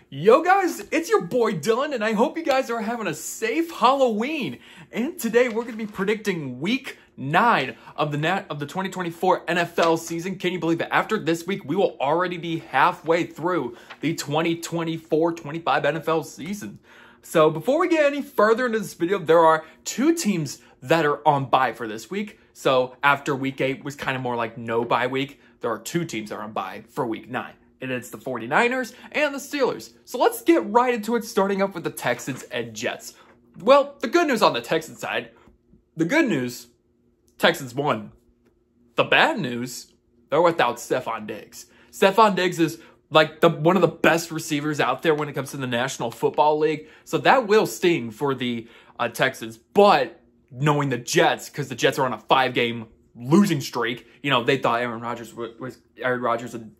Yo guys, it's your boy Dylan, and I hope you guys are having a safe Halloween. And today we're going to be predicting Week 9 of the 2024 NFL season. Can you believe it? After this week, we will already be halfway through the 2024-25 NFL season. So before we get any further into this video, there are two teams that are on bye for this week. So after Week 8 was kind of more like no bye week, there are two teams that are on bye for Week 9. And it's the 49ers and the Steelers. So let's get right into it, starting up with the Texans and Jets. Well, the good news on the Texans side, the good news, Texans won. The bad news, they're without Stefon Diggs. Stefon Diggs is like one of the best receivers out there when it comes to the National Football League. So that will sting for the Texans. But knowing the Jets, because the Jets are on a 5-game losing streak, they thought Aaron Rodgers and,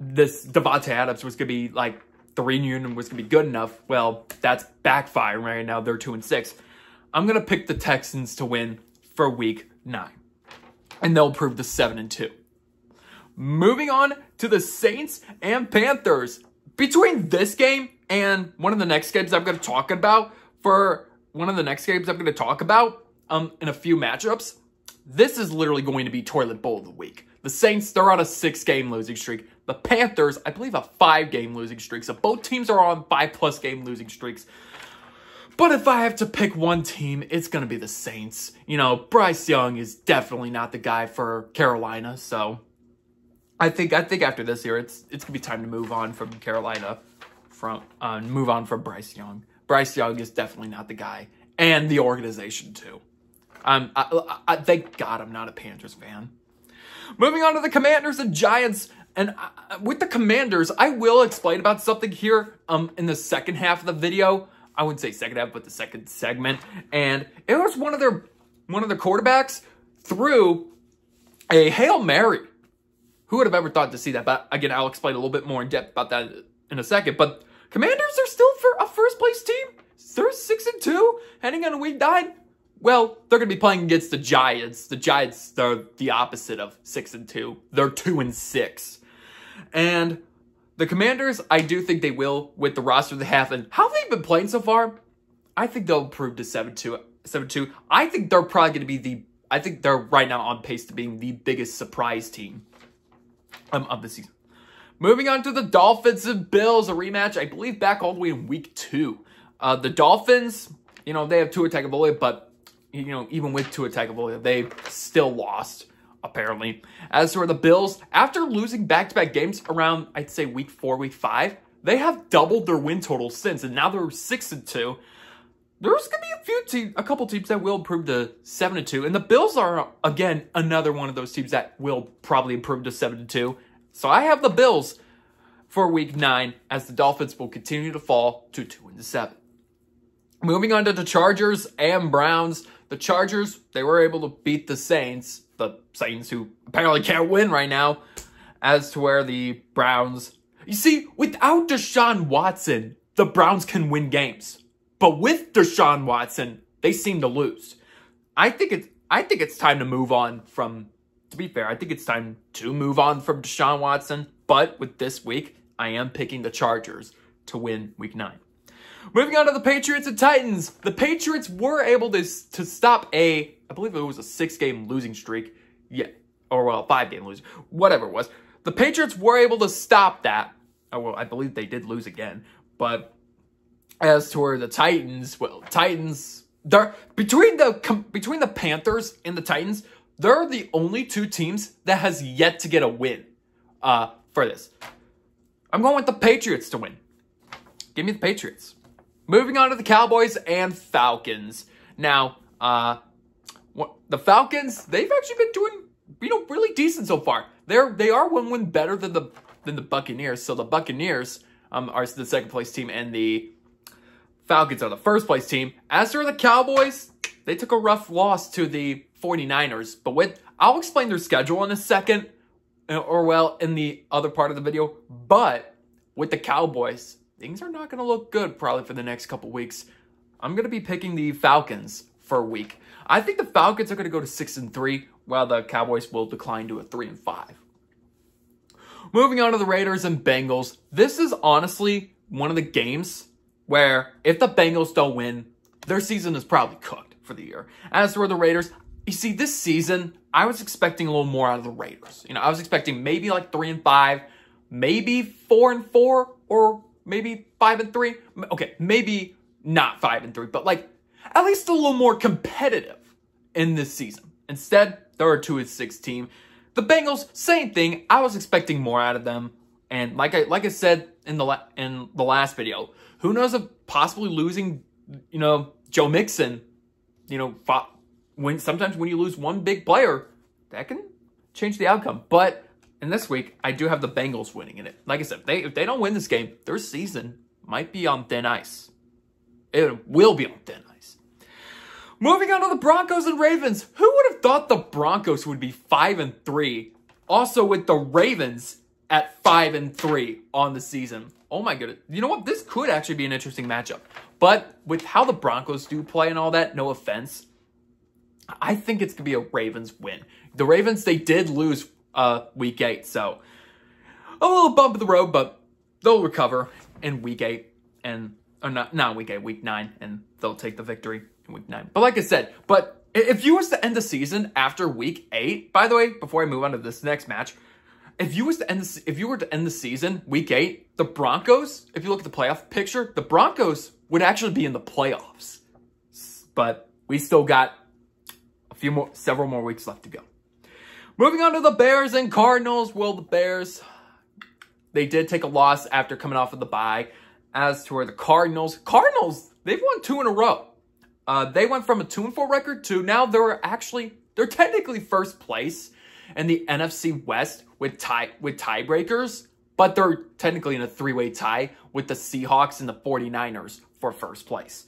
this Davante Adams was going to be like the reunion was going to be good enough. Well, that's backfiring right now. They're 2-6. I'm going to pick the Texans to win for Week 9. And they'll improve to 7-2. Moving on to the Saints and Panthers. Between this game and one of the next games I'm going to talk about, in a few matchups, this is literally going to be toilet bowl of the week. The Saints, they're on a 6-game losing streak. The Panthers, I believe, a 5-game losing streak. So both teams are on 5+ game losing streaks. But if I have to pick one team, it's going to be the Saints. Bryce Young is definitely not the guy for Carolina. So I think after this year, it's going to be time to move on from Carolina, move on from Bryce Young. Bryce Young is definitely not the guy, and the organization too. Thank God I'm not a Panthers fan. Moving on to the Commanders and Giants. And with the Commanders, I will explain about something here in the second half of the video. I wouldn't say second half, but the second segment. And it was one of their quarterbacks threw a Hail Mary. Who would have ever thought to see that? But again, I'll explain a little bit more in depth about that in a second. But Commanders are still for a first-place team. They're 6-2 heading on Week 9. Well, they're going to be playing against the Giants. The Giants, they're the opposite of 6-2. They're 2-6. And the Commanders, I do think they will with the roster they have. And how they've been playing so far, I think they'll improve to 7-2. I think they're probably going to be they're right now on pace to being the biggest surprise team of the season. Moving on to the Dolphins and Bills, a rematch, I believe, back all the way in Week 2. The Dolphins, they have Tua Tagovailoa, but even with Tua Tagovailoa, they still lost, apparently. As for the Bills, after losing back-to-back games around, I'd say Week 4, Week 5, they have doubled their win total since, and now they're 6-2. There's going to be a couple teams that will improve to 7-2, and the Bills are, again, another one of those teams that will probably improve to 7-2. So I have the Bills for Week 9, as the Dolphins will continue to fall to 2-7. Moving on to the Chargers and Browns. The Chargers, they were able to beat the Saints who apparently can't win right now, as to where the Browns... You see, without Deshaun Watson, the Browns can win games. But with Deshaun Watson, they seem to lose. I think it's time to move on from... To be fair, I think it's time to move on from Deshaun Watson. But with this week, I am picking the Chargers to win Week 9. Moving on to the Patriots and Titans. The Patriots were able to stop I believe it was a 6-game losing streak. Yeah, or well, 5-game losing, whatever it was. The Patriots were able to stop that. Oh, well, I believe they did lose again. But as to where the Titans, they're between the Panthers and the Titans, they're the only two teams that has yet to get a win for this. I'm going with the Patriots to win. Give me the Patriots. Moving on to the Cowboys and Falcons. Now, the Falcons, they've actually been doing, really decent so far. They are one win better than the Buccaneers. So the Buccaneers are the second-place team, and the Falcons are the first-place team. As for the Cowboys, they took a rough loss to the 49ers. But I'll explain their schedule in a second, in the other part of the video. But with the Cowboys, things are not going to look good probably for the next couple weeks. I'm going to be picking the Falcons for a week. I think the Falcons are going to go to 6-3, while the Cowboys will decline to a 3-5. Moving on to the Raiders and Bengals. This is honestly one of the games where if the Bengals don't win, their season is probably cooked for the year. As for the Raiders, you see, this season, I was expecting a little more out of the Raiders. I was expecting maybe like 3-5, maybe 4-4, or maybe 5-3. Okay, maybe not 5-3, but like at least a little more competitive in this season. Instead, they're a 2-6 team. The Bengals, same thing. I was expecting more out of them, and like I said in the last video, who knows if possibly losing, Joe Mixon, sometimes when you lose one big player, that can change the outcome. But in this week, I do have the Bengals winning in it. Like I said, if they don't win this game, their season might be on thin ice. It will be on thin ice. Moving on to the Broncos and Ravens. Who would have thought the Broncos would be 5-3? Also with the Ravens at 5-3 on the season. Oh my goodness. You know what? This could actually be an interesting matchup. But with how the Broncos do play and all that, no offense, I think it's going to be a Ravens win. The Ravens, they did lose week 8, so a little bump in the road, but they'll recover in week 8, or not week 8, week 9, and they'll take the victory in week 9. But like I said, if you was to end the season after week 8, by the way, before I move on to this next match, if you were to end the season week 8, the Broncos, if you look at the playoff picture, the Broncos would actually be in the playoffs. But we still got several more weeks left to go. Moving on to the Bears and Cardinals. Well, the Bears, they did take a loss after coming off of the bye. As to where the Cardinals, they've won 2 in a row. They went from a 2-4 record to now they're technically first place in the NFC West with tiebreakers, but they're technically in a 3-way tie with the Seahawks and the 49ers for first place.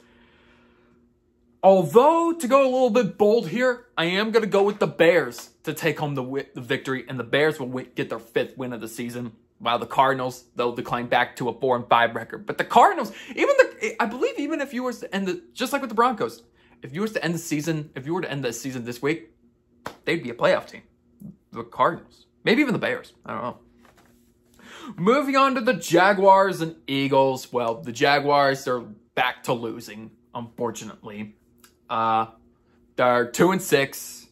Although, to go a little bit bold here, I am going to go with the Bears to take home the victory, and the Bears will get their 5th win of the season, while the Cardinals, they'll decline back to a 4-5 record. But the Cardinals, I believe even if you were to end just like with the Broncos, if you were to end the season this week, they'd be a playoff team. The Cardinals. Maybe even the Bears. I don't know. Moving on to the Jaguars and Eagles. Well, the Jaguars, they're back to losing, unfortunately. They're 2-6.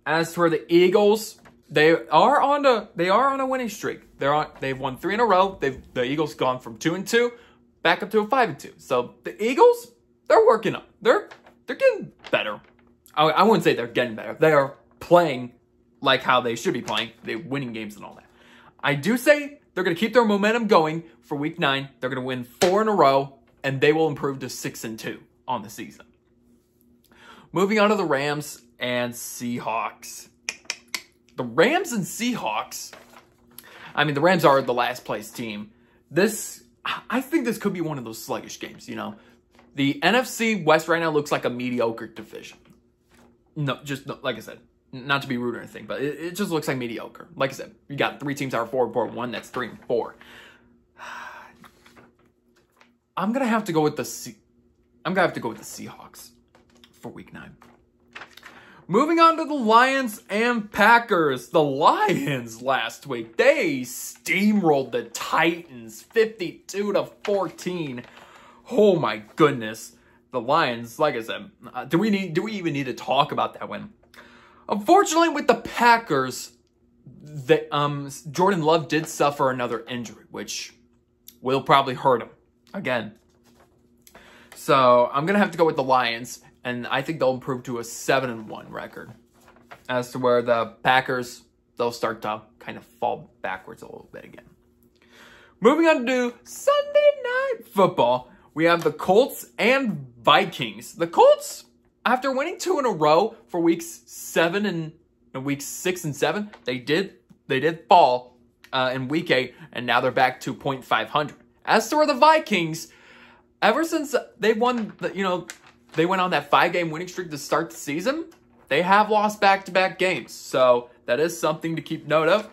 As for the Eagles, they are on a winning streak. They've won 3 in a row. The Eagles gone from 2-2 back up to a 5-2. So the Eagles, they're working up. They're getting better. I wouldn't say they're getting better. They are playing like how they should be playing. They're winning games and all that. I do say they're going to keep their momentum going for week 9. They're going to win 4 in a row, and they will improve to 6-2 on the season. Moving on to the Rams and Seahawks. The Rams and Seahawks, I mean, the Rams are the last place team. I think this could be one of those sluggish games, The NFC West right now looks like a mediocre division. No, like I said, not to be rude or anything, but it just looks like mediocre. Like I said, you got 3 teams that are 4-4, that's 3-4. I'm gonna have to go with the Seahawks for week 9. Moving on to the Lions and Packers. The Lions last week, they steamrolled the Titans 52-14. Oh my goodness. The Lions, like I said, do we even need to talk about that win? Unfortunately, with the Packers, Jordan Love did suffer another injury, which will probably hurt him again. So I'm going to have to go with the Lions, and I think they'll improve to a 7-1 record. As to where the Packers, they'll start to kind of fall backwards a little bit again. Moving on to Sunday Night Football, we have the Colts and Vikings. The Colts, after winning 2 in a row for weeks 6 and 7, they did fall in week 8, and now they're back to .500. As to where the Vikings, ever since they won, they went on that 5-game winning streak to start the season, they have lost back-to-back games. So that is something to keep note of.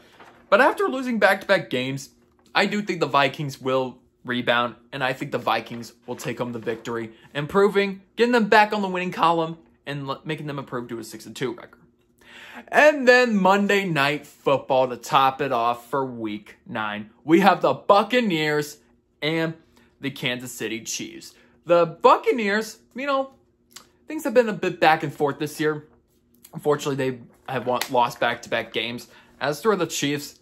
But after losing back-to-back games, I do think the Vikings will rebound, and I think the Vikings will take home the victory, getting them back on the winning column and making them improve to a 6-2 record. And then Monday Night Football to top it off for Week 9. We have the Buccaneers and the Kansas City Chiefs. The Buccaneers, things have been a bit back and forth this year. Unfortunately, they have lost back-to-back games. As for the Chiefs,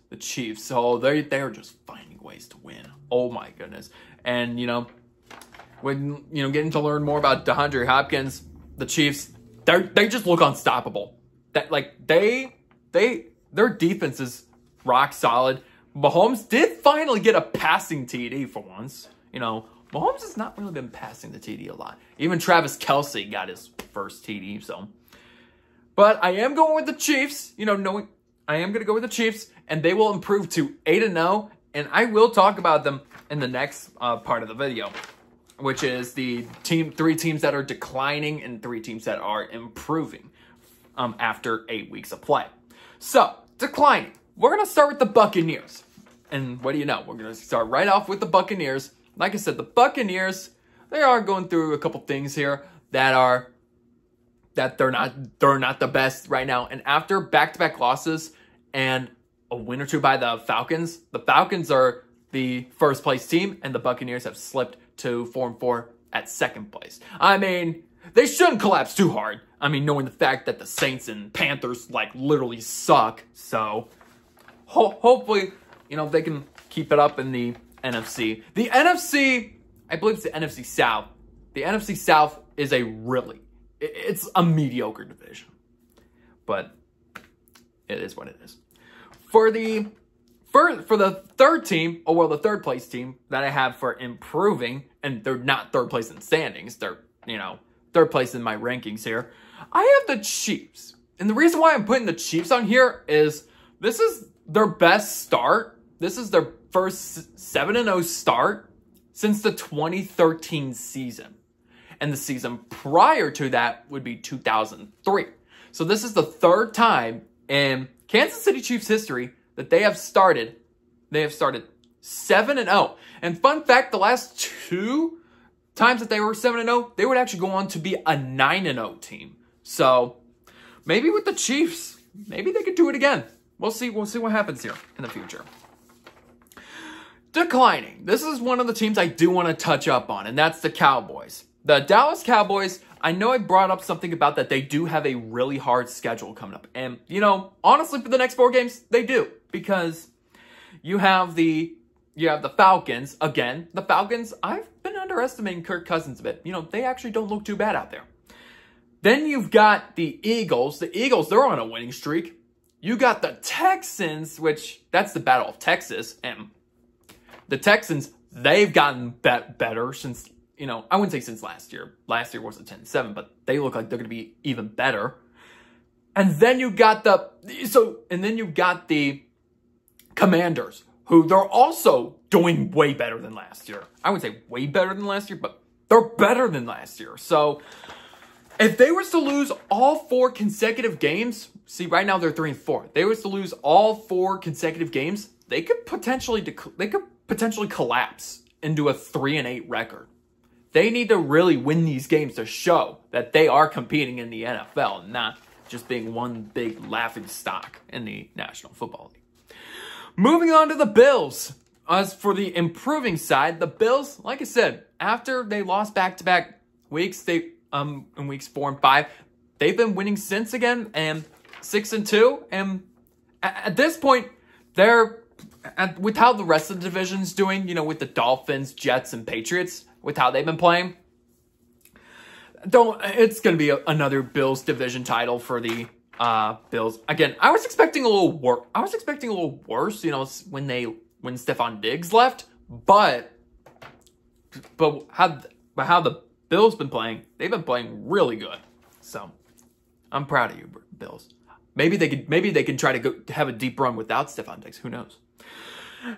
so they are just finding ways to win. Oh my goodness. And, when, getting to learn more about DeAndre Hopkins, the Chiefs, they just look unstoppable. Their defense is rock solid. Mahomes did finally get a passing TD for once. Mahomes has not really been passing the TD a lot. Even Travis Kelce got his first TD, so. But I am going with the Chiefs, I am going to go with the Chiefs, and they will improve to 8-0, and I will talk about them in the next part of the video, which is the 3 teams that are declining and 3 teams that are improving after 8 weeks of play. So, declining. We're going to start with the Buccaneers. And what do you know? We're going to start right off with the Buccaneers. Like I said, the Buccaneers, they are going through a couple things here that they're not the best right now. And after back-to-back losses and a win or two by the Falcons are the first place team, and the Buccaneers have slipped to 4-4 at second place. They shouldn't collapse too hard. Knowing the fact that the Saints and Panthers literally suck. So hopefully, they can keep it up in the NFC. The NFC, I believe it's the NFC South. The NFC South is it's a mediocre division. But it is what it is. For the third team, the third place team that I have for improving, and they're not third place in standings, they're, third place in my rankings here, I have the Chiefs. And the reason why I'm putting the Chiefs on here is this is their best start. This is their first 7-0 start since the 2013 season. And the season prior to that would be 2003. So this is the third time in Kansas City Chiefs history that they have started 7-0. And fun fact, the last 2 times that they were 7-0, they would actually go on to be a 9-0 team. So maybe with the Chiefs, maybe they could do it again. We'll see what happens here in the future. Declining. This is one of the teams I do want to touch up on, and that's the Cowboys. The Dallas Cowboys, I know I brought up something about that they do have a really hard schedule coming up. And, honestly, for the next 4 games, they do. Because you have the Falcons. Again, the Falcons, I've been underestimating Kirk Cousins a bit. They actually don't look too bad out there. Then you've got the Eagles. The Eagles, they're on a winning streak. You got the Texans, which that's the Battle of Texas. And the Texans, they've gotten better since, I wouldn't say since last year. Last year was a 10-7, but they look like they're going to be even better. And then you got the Commanders, who they're also doing way better than last year. I wouldn't say way better than last year, but they're better than last year. So if they were to lose all 4 consecutive games, see, right now they're 3-4. If they were to lose all 4 consecutive games, they could potentially collapse into a 3-8 record. They need to really win these games to show that they are competing in the NFL, not just being one big laughing stock in the National Football League. Moving on to the Bills. As for the improving side, the Bills, like I said, after they lost back-to-back weeks, in weeks 4 and 5, they've been winning since again, and 6-2. And at this point, with how the rest of the division's doing, with the Dolphins, Jets, and Patriots, with how they've been playing, it's going to be another Bills division title for the Bills. Again, I was expecting a little worse. When Stephon Diggs left, but how the Bills been playing, they've been playing really good. So I'm proud of you, Bills. Maybe they can try to go have a deep run without Stephon Diggs. Who knows?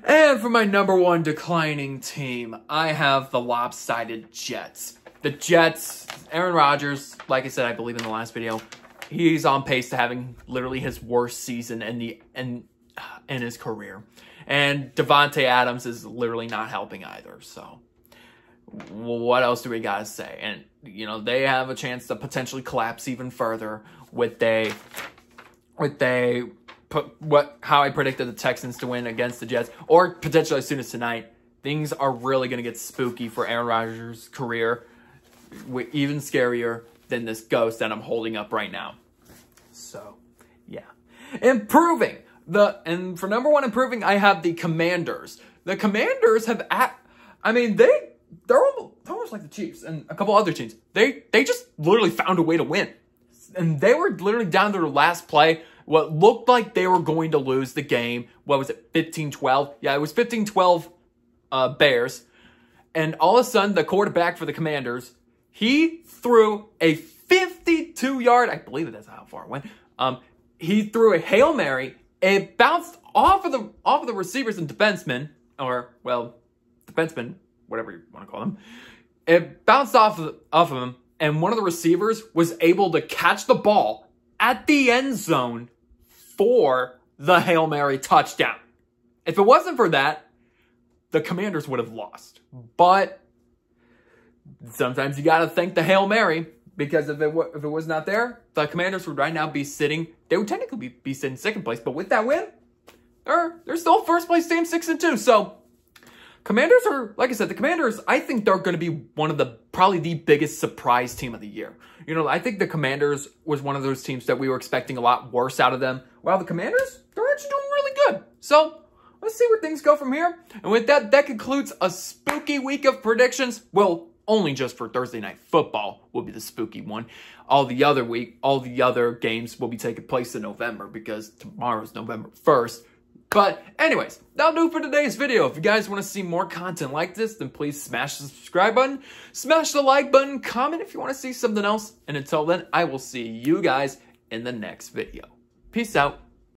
And for my number 1 declining team, I have the lopsided Jets. The Jets, Aaron Rodgers, like I said, I believe in the last video, he's on pace to having literally his worst season in his career. And Devontae Adams is literally not helping either. So what else do we got to say? And, they have a chance to potentially collapse even further with how I predicted the Texans to win against the Jets, or potentially as soon as tonight, things are really going to get spooky for Aaron Rodgers' career, even scarier than this ghost that I'm holding up right now. So, yeah. Improving. And for number one improving, I have the Commanders. The Commanders have, they're almost like the Chiefs and a couple other teams. They just literally found a way to win. And they were literally down to their last play. What looked like they were going to lose the game. What was it, 15-12? Yeah, it was 15-12 Bears. And all of a sudden, the quarterback for the Commanders, he threw a 52-yard, I believe that's how far it went. He threw a Hail Mary. It bounced off of the receivers and defensemen, defensemen, whatever you want to call them. It bounced off of them, and one of the receivers was able to catch the ball at the end zone for the Hail Mary touchdown. If it wasn't for that, the Commanders would have lost. But sometimes you got to thank the Hail Mary, because if it was not there, the Commanders would right now be sitting, they would technically be sitting second place, but with that win, they're still first place team, 6-2. So Commanders are, like I said, the Commanders, I think they're going to be one of probably the biggest surprise team of the year. You know, I think the Commanders was one of those teams that we were expecting a lot worse out of them. While the Commanders, they're actually doing really good. So let's see where things go from here. And with that, that concludes a spooky week of predictions. Well, only just for Thursday Night Football will be the spooky one. All the other games will be taking place in November, because tomorrow's November 1st. But anyways, that'll do for today's video. If you guys want to see more content like this, then please smash the subscribe button, smash the like button, comment if you want to see something else. And until then, I will see you guys in the next video. Peace out.